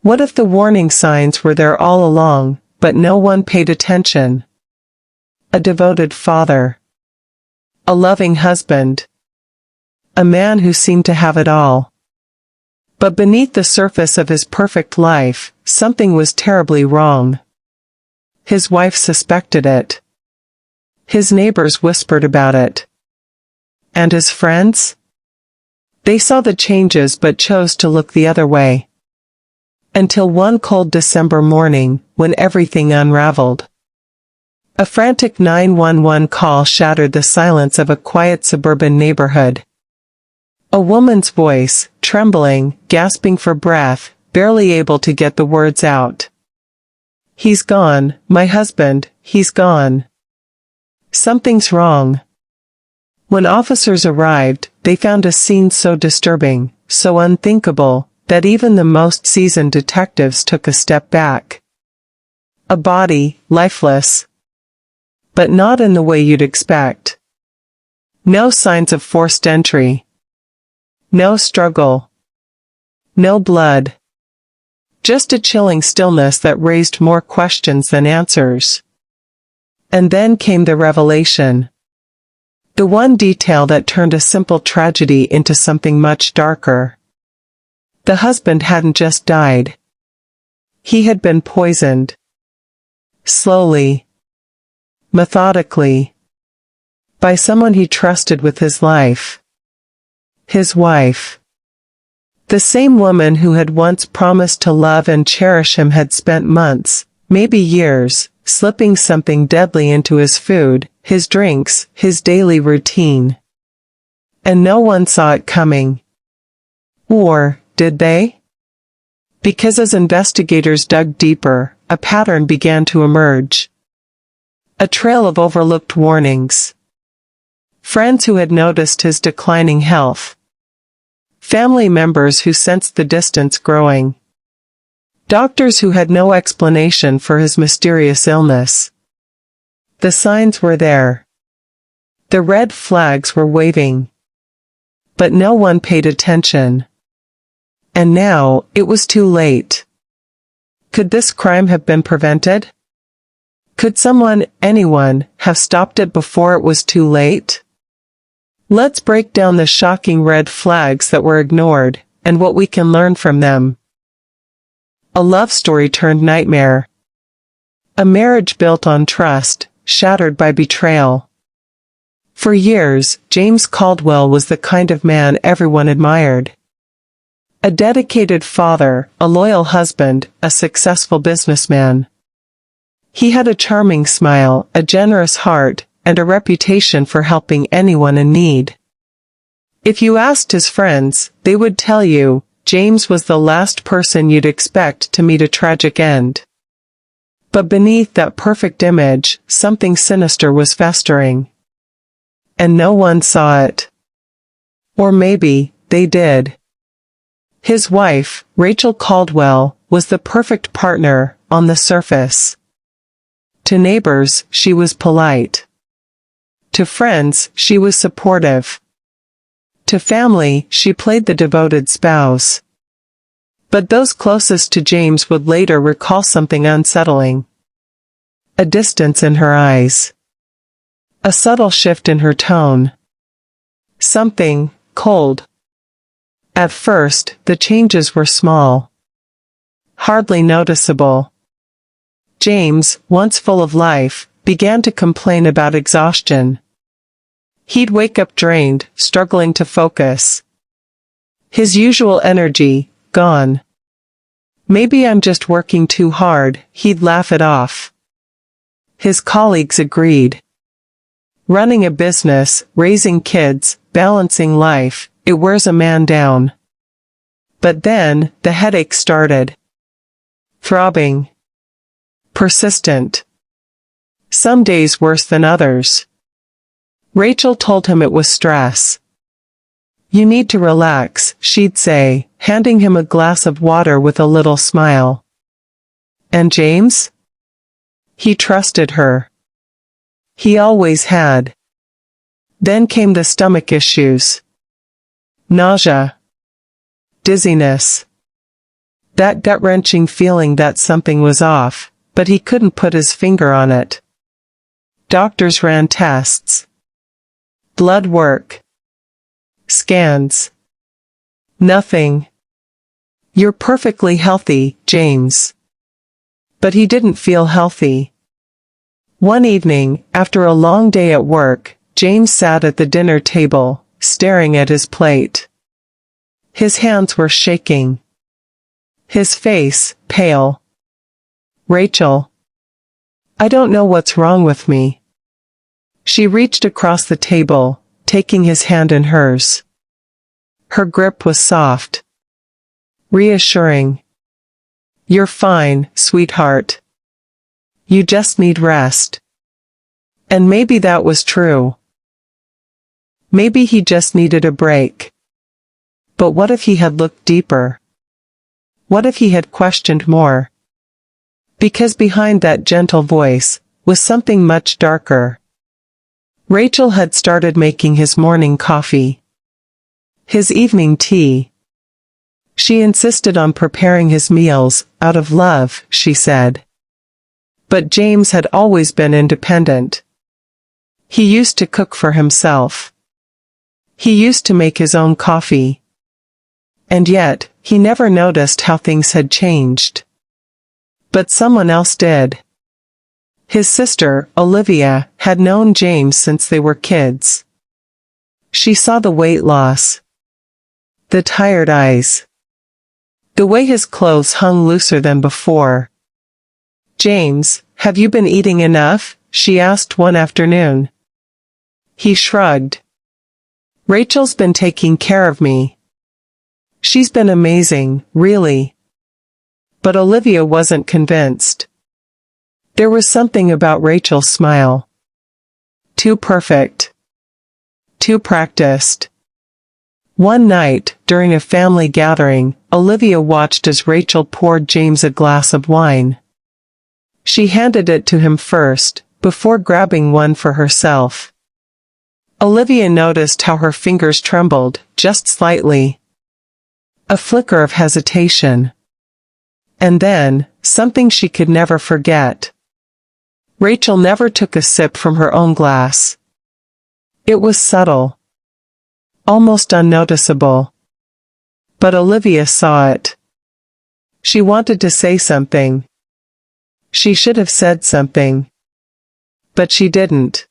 What if the warning signs were there all along, but no one paid attention? A devoted father. A loving husband. A man who seemed to have it all. But beneath the surface of his perfect life, something was terribly wrong. His wife suspected it. His neighbors whispered about it. And his friends? They saw the changes but chose to look the other way. Until one cold December morning, when everything unraveled. A frantic 911 call shattered the silence of a quiet suburban neighborhood. A woman's voice, trembling, gasping for breath, barely able to get the words out. "He's gone, my husband, he's gone. Something's wrong." When officers arrived, they found a scene so disturbing, so unthinkable, that even the most seasoned detectives took a step back. A body, lifeless. But not in the way you'd expect. No signs of forced entry. No struggle. No blood. Just a chilling stillness that raised more questions than answers. And then came the revelation. The one detail that turned a simple tragedy into something much darker. The husband hadn't just died. He had been poisoned. Slowly. Methodically. By someone he trusted with his life. His wife. The same woman who had once promised to love and cherish him had spent months, maybe years, slipping something deadly into his food, his drinks, his daily routine. And no one saw it coming. Or, did they? Because as investigators dug deeper, a pattern began to emerge. A trail of overlooked warnings. Friends who had noticed his declining health. Family members who sensed the distance growing. Doctors who had no explanation for his mysterious illness. The signs were there. The red flags were waving. But no one paid attention. And now, it was too late. Could this crime have been prevented? Could someone, anyone, have stopped it before it was too late? Let's break down the shocking red flags that were ignored, and what we can learn from them. A love story turned nightmare. A marriage built on trust, shattered by betrayal. For years, James Caldwell was the kind of man everyone admired. A dedicated father, a loyal husband, a successful businessman. He had a charming smile, a generous heart, and a reputation for helping anyone in need. If you asked his friends, they would tell you, James was the last person you'd expect to meet a tragic end. But beneath that perfect image, something sinister was festering. And no one saw it. Or maybe, they did. His wife, Rachel Caldwell, was the perfect partner, on the surface. To neighbors, she was polite. To friends, she was supportive. To family, she played the devoted spouse. But those closest to James would later recall something unsettling. A distance in her eyes. A subtle shift in her tone. Something cold. At first, the changes were small. Hardly noticeable. James, once full of life, began to complain about exhaustion. He'd wake up drained, struggling to focus. His usual energy, gone. "Maybe I'm just working too hard," he'd laugh it off. His colleagues agreed. Running a business, raising kids, balancing life, it wears a man down. But then, the headache started. Throbbing. Persistent. Some days worse than others. Rachel told him it was stress. "You need to relax," she'd say, handing him a glass of water with a little smile. And James? He trusted her. He always had. Then came the stomach issues. Nausea. Dizziness. That gut-wrenching feeling that something was off, but he couldn't put his finger on it. Doctors ran tests. Blood work. Scans. Nothing. "You're perfectly healthy, James." But he didn't feel healthy. One evening, after a long day at work, James sat at the dinner table, staring at his plate. His hands were shaking. His face, pale. "Rachel. I don't know what's wrong with me." She reached across the table, taking his hand in hers. Her grip was soft. Reassuring. "You're fine, sweetheart. You just need rest." And maybe that was true. Maybe he just needed a break. But what if he had looked deeper? What if he had questioned more? Because behind that gentle voice was something much darker. Rachel had started making his morning coffee. His evening tea. She insisted on preparing his meals, out of love, she said. But James had always been independent. He used to cook for himself. He used to make his own coffee. And yet, he never noticed how things had changed. But someone else did. His sister, Olivia, had known James since they were kids. She saw the weight loss. The tired eyes. The way his clothes hung looser than before. "James, have you been eating enough?" she asked one afternoon. He shrugged. "Rachel's been taking care of me. She's been amazing, really." But Olivia wasn't convinced. There was something about Rachel's smile. Too perfect. Too practiced. One night, during a family gathering, Olivia watched as Rachel poured James a glass of wine. She handed it to him first, before grabbing one for herself. Olivia noticed how her fingers trembled, just slightly. A flicker of hesitation. And then, something she could never forget. Rachel never took a sip from her own glass. It was subtle. Almost unnoticeable. But Olivia saw it. She wanted to say something. She should have said something. But she didn't.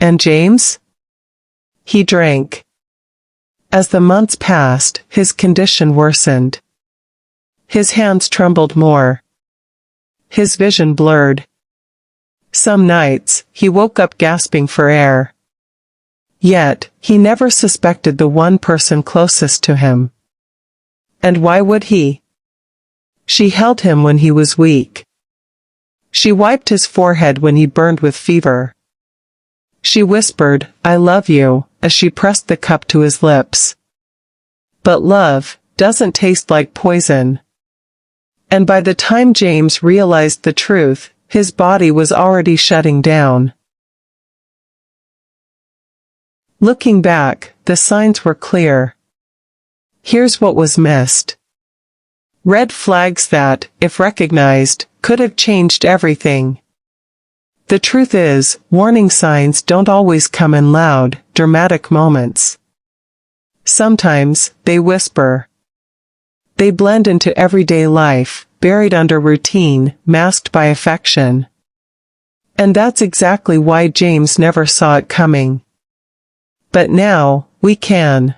And James? He drank. As the months passed, his condition worsened. His hands trembled more. His vision blurred. Some nights, he woke up gasping for air. Yet, he never suspected the one person closest to him. And why would he? She held him when he was weak. She wiped his forehead when he burned with fever. She whispered, "I love you," as she pressed the cup to his lips. But love doesn't taste like poison. And by the time James realized the truth, his body was already shutting down. Looking back, the signs were clear. Here's what was missed. Red flags that, if recognized, could have changed everything. The truth is, warning signs don't always come in loud, dramatic moments. Sometimes, they whisper. They blend into everyday life, buried under routine, masked by affection. And that's exactly why James never saw it coming. But now, we can.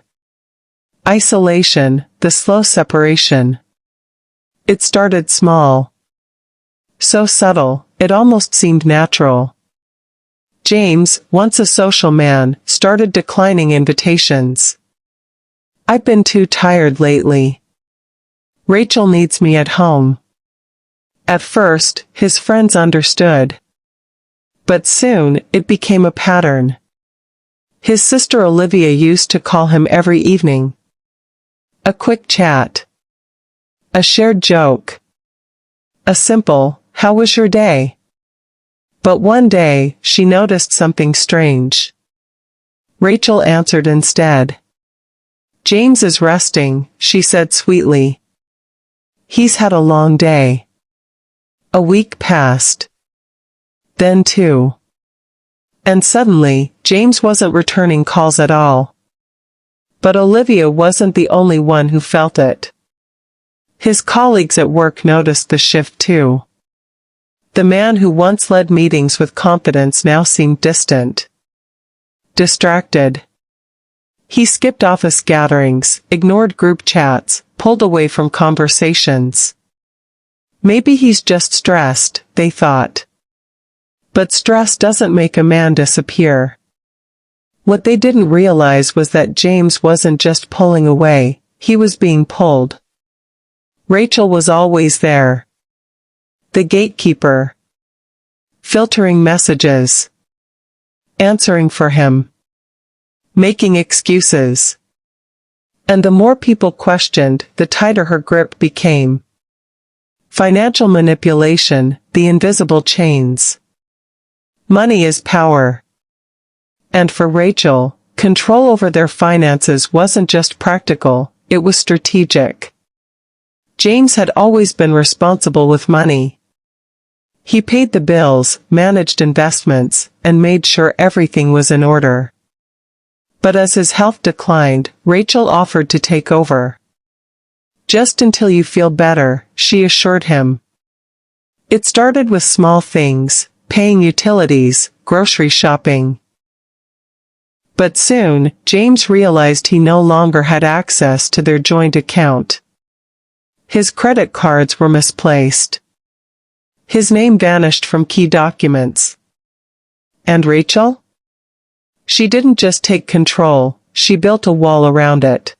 Isolation, the slow separation. It started small. So subtle, it almost seemed natural. James, once a social man, started declining invitations. "I've been too tired lately. Rachel needs me at home." At first, his friends understood. But soon, it became a pattern. His sister Olivia used to call him every evening. A quick chat. A shared joke. A simple, "How was your day?" But one day, she noticed something strange. Rachel answered instead. "James is resting," she said sweetly. He's had a long day. A week passed. Then 2. And suddenly, James wasn't returning calls at all. But Olivia wasn't the only one who felt it. His colleagues at work noticed the shift too. The man who once led meetings with confidence now seemed distant. Distracted. He skipped office gatherings, ignored group chats, pulled away from conversations. Maybe he's just stressed, they thought. But stress doesn't make a man disappear. What they didn't realize was that James wasn't just pulling away, he was being pulled. Rachel was always there. The gatekeeper. Filtering messages. Answering for him. Making excuses. And the more people questioned, the tighter her grip became. Financial manipulation, the invisible chains. Money is power. And for Rachel, control over their finances wasn't just practical, it was strategic. James had always been responsible with money. He paid the bills, managed investments, and made sure everything was in order. But as his health declined, Rachel offered to take over. Just until you feel better, she assured him. It started with small things, paying utilities, grocery shopping. But soon, James realized he no longer had access to their joint account. His credit cards were misplaced. His name vanished from key documents. And Rachel? She didn't just take control, she built a wall around it.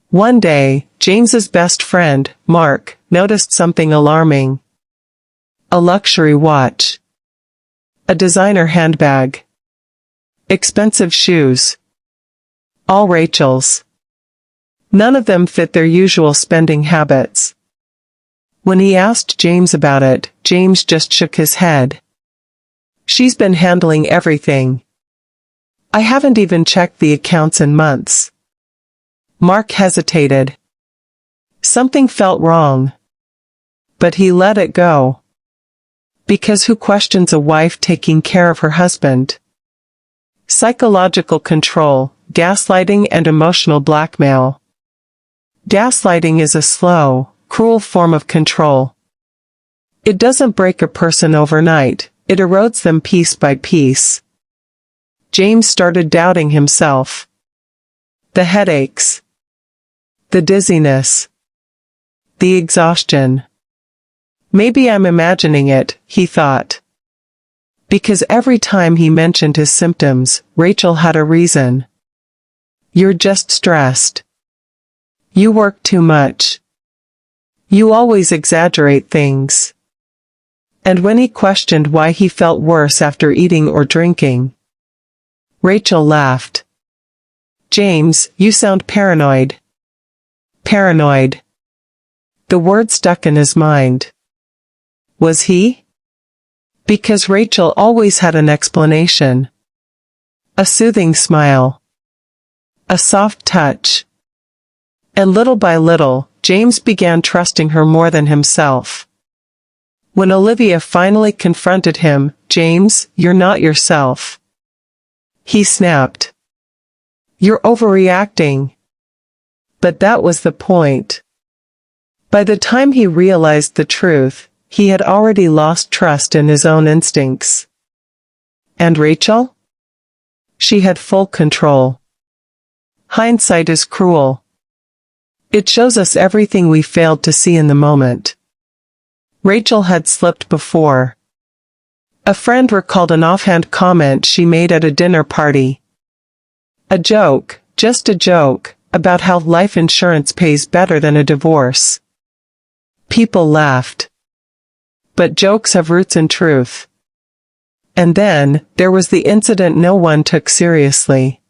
One day, James's best friend, Mark, noticed something alarming. A luxury watch. A designer handbag. Expensive shoes. All Rachel's. None of them fit their usual spending habits. When he asked James about it, James just shook his head. She's been handling everything. I haven't even checked the accounts in months. Mark hesitated. Something felt wrong. But he let it go. Because who questions a wife taking care of her husband? Psychological control, gaslighting and emotional blackmail. Gaslighting is a slow, cruel form of control. It doesn't break a person overnight, it erodes them piece by piece. James started doubting himself. The headaches. The dizziness. The exhaustion. Maybe I'm imagining it, he thought. Because every time he mentioned his symptoms, Rachel had a reason. You're just stressed. You work too much. You always exaggerate things. And when he questioned why he felt worse after eating or drinking, Rachel laughed. James, you sound paranoid. Paranoid. The word stuck in his mind. Was he? Because Rachel always had an explanation. A soothing smile. A soft touch. And little by little, James began trusting her more than himself. When Olivia finally confronted him, James, you're not yourself. He snapped. You're overreacting. But that was the point. By the time he realized the truth, he had already lost trust in his own instincts. And Rachel? She had full control. Hindsight is cruel. It shows us everything we failed to see in the moment. Rachel had slipped before. A friend recalled an offhand comment she made at a dinner party. A joke, just a joke, about how life insurance pays better than a divorce. People laughed. But jokes have roots in truth. And then, there was the incident no one took seriously.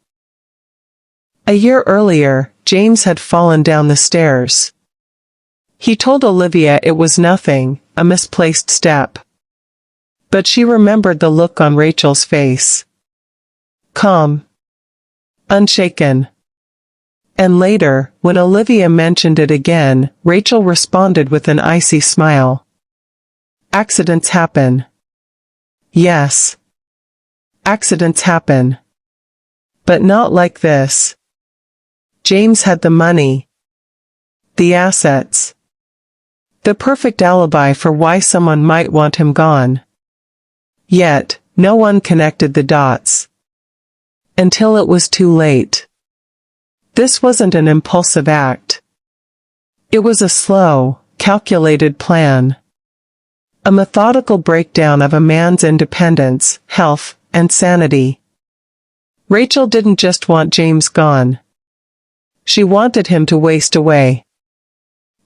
A year earlier, James had fallen down the stairs. He told Olivia it was nothing, a misplaced step. But she remembered the look on Rachel's face. Calm. Unshaken. And later, when Olivia mentioned it again, Rachel responded with an icy smile. Accidents happen. Yes. Accidents happen. But not like this. James had the money. The assets. The perfect alibi for why someone might want him gone. Yet, no one connected the dots. Until it was too late. This wasn't an impulsive act. It was a slow, calculated plan. A methodical breakdown of a man's independence, health, and sanity. Rachel didn't just want James gone. She wanted him to waste away.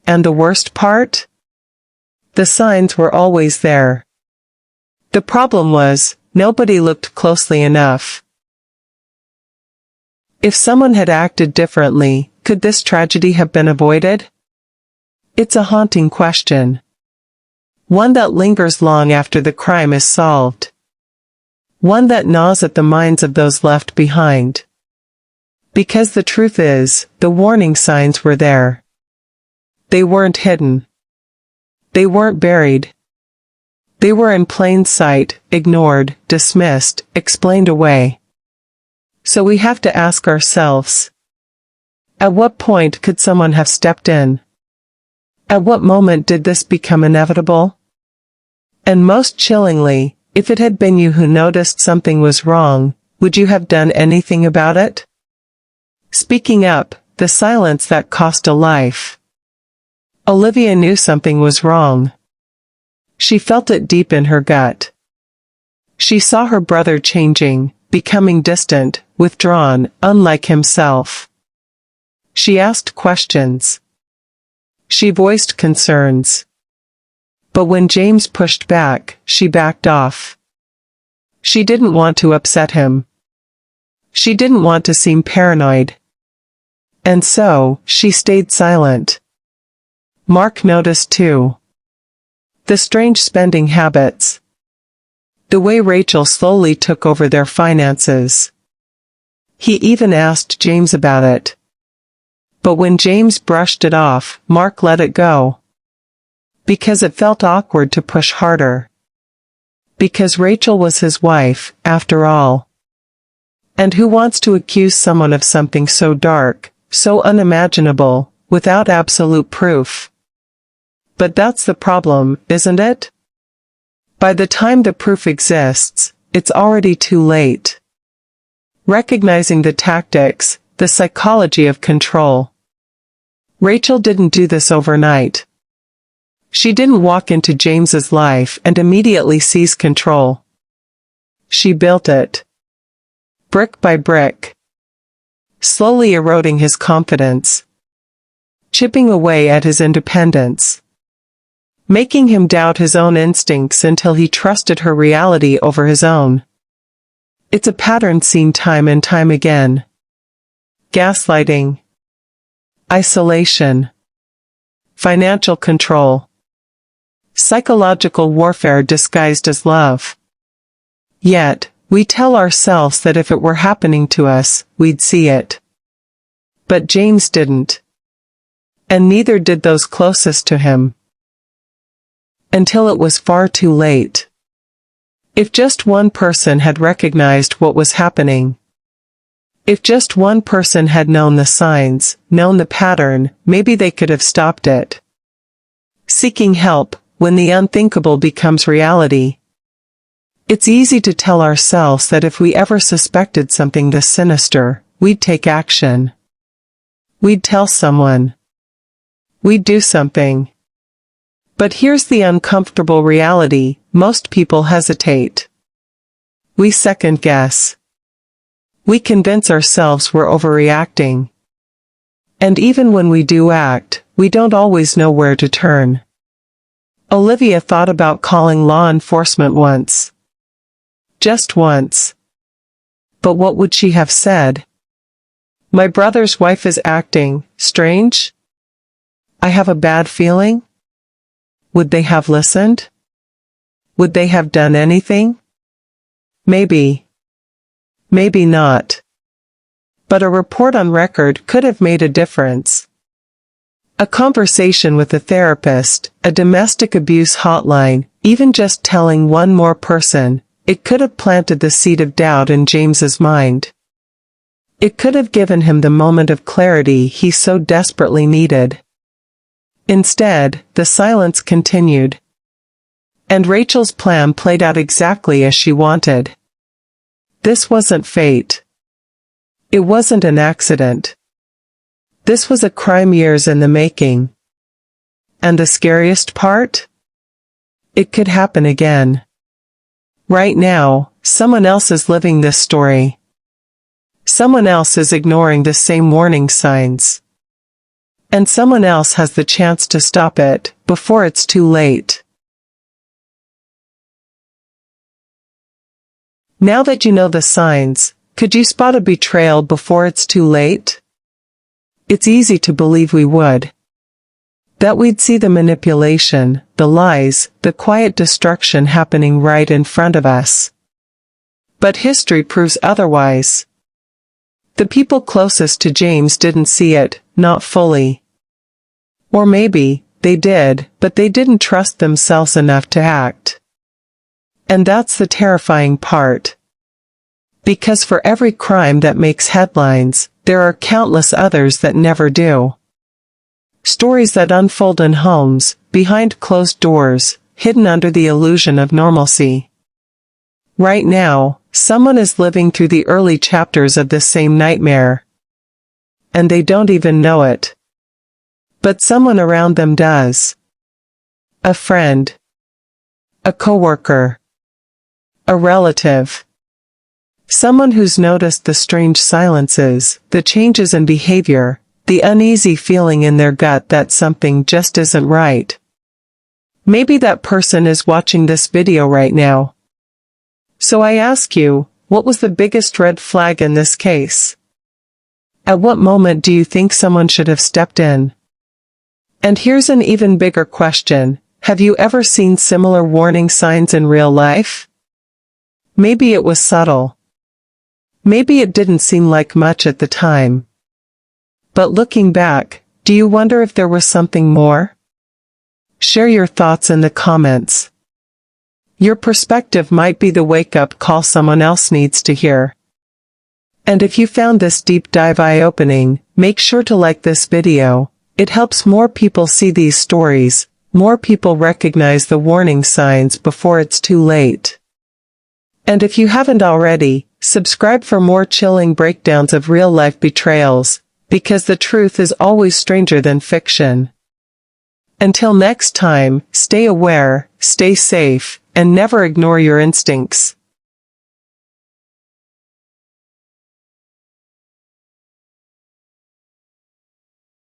And the worst part? The signs were always there. The problem was, nobody looked closely enough. If someone had acted differently, could this tragedy have been avoided? It's a haunting question. One that lingers long after the crime is solved. One that gnaws at the minds of those left behind. Because the truth is, the warning signs were there. They weren't hidden. They weren't buried. They were in plain sight, ignored, dismissed, explained away. So we have to ask ourselves, at what point could someone have stepped in? At what moment did this become inevitable? And most chillingly, if it had been you who noticed something was wrong, would you have done anything about it? Speaking up, the silence that cost a life. Olivia knew something was wrong. She felt it deep in her gut. She saw her brother changing, becoming distant, withdrawn, unlike himself. She asked questions. She voiced concerns. But when James pushed back, she backed off. She didn't want to upset him. She didn't want to seem paranoid. And so, she stayed silent. Mark noticed too. The strange spending habits. The way Rachel slowly took over their finances. He even asked James about it. But when James brushed it off, Mark let it go. Because it felt awkward to push harder. Because Rachel was his wife, after all. And who wants to accuse someone of something so dark, so unimaginable, without absolute proof? But that's the problem, isn't it? By the time the proof exists, it's already too late. Recognizing the tactics, the psychology of control. Rachel didn't do this overnight. She didn't walk into James's life and immediately seize control. She built it. Brick by brick. Slowly eroding his confidence. Chipping away at his independence. Making him doubt his own instincts until he trusted her reality over his own. It's a pattern seen time and time again. Gaslighting. Isolation. Financial control. Psychological warfare disguised as love. Yet, we tell ourselves that if it were happening to us, we'd see it. But James didn't. And neither did those closest to him. Until it was far too late. If just one person had recognized what was happening. If just one person had known the signs, known the pattern, maybe they could have stopped it. Seeking help, when the unthinkable becomes reality. It's easy to tell ourselves that if we ever suspected something this sinister, we'd take action. We'd tell someone. We'd do something. But here's the uncomfortable reality, most people hesitate. We second guess. We convince ourselves we're overreacting. And even when we do act, we don't always know where to turn. Olivia thought about calling law enforcement once. Just once. But what would she have said? My brother's wife is acting strange? I have a bad feeling? Would they have listened? Would they have done anything? Maybe. Maybe not. but a report on record could have made a difference. A conversation with a therapist, a domestic abuse hotline, even just telling one more person, it could have planted the seed of doubt in James's mind. It could have given him the moment of clarity he so desperately needed. Instead, the silence continued. And Rachel's plan played out exactly as she wanted. This wasn't fate. It wasn't an accident. This was a crime years in the making. And the scariest part? It could happen again. Right now, someone else is living this story. Someone else is ignoring the same warning signs. And someone else has the chance to stop it before it's too late. Now that you know the signs, could you spot a betrayal before it's too late? It's easy to believe we would. That we'd see the manipulation, the lies, the quiet destruction happening right in front of us. But history proves otherwise. The people closest to James didn't see it, not fully. Or maybe, they did, but they didn't trust themselves enough to act. And that's the terrifying part. Because for every crime that makes headlines, there are countless others that never do. Stories that unfold in homes, behind closed doors, hidden under the illusion of normalcy. Right now, someone is living through the early chapters of this same nightmare. And they don't even know it. But someone around them does. A friend. A coworker. A relative. Someone who's noticed the strange silences, the changes in behavior, the uneasy feeling in their gut that something just isn't right. Maybe that person is watching this video right now. So I ask you, what was the biggest red flag in this case? At what moment do you think someone should have stepped in? And here's an even bigger question. Have you ever seen similar warning signs in real life? Maybe it was subtle. Maybe it didn't seem like much at the time. But looking back, do you wonder if there was something more? Share your thoughts in the comments. Your perspective might be the wake-up call someone else needs to hear. And if you found this deep dive eye-opening, make sure to like this video. It helps more people see these stories, more people recognize the warning signs before it's too late. And if you haven't already, subscribe for more chilling breakdowns of real-life betrayals, because the truth is always stranger than fiction. Until next time, stay aware, stay safe, and never ignore your instincts.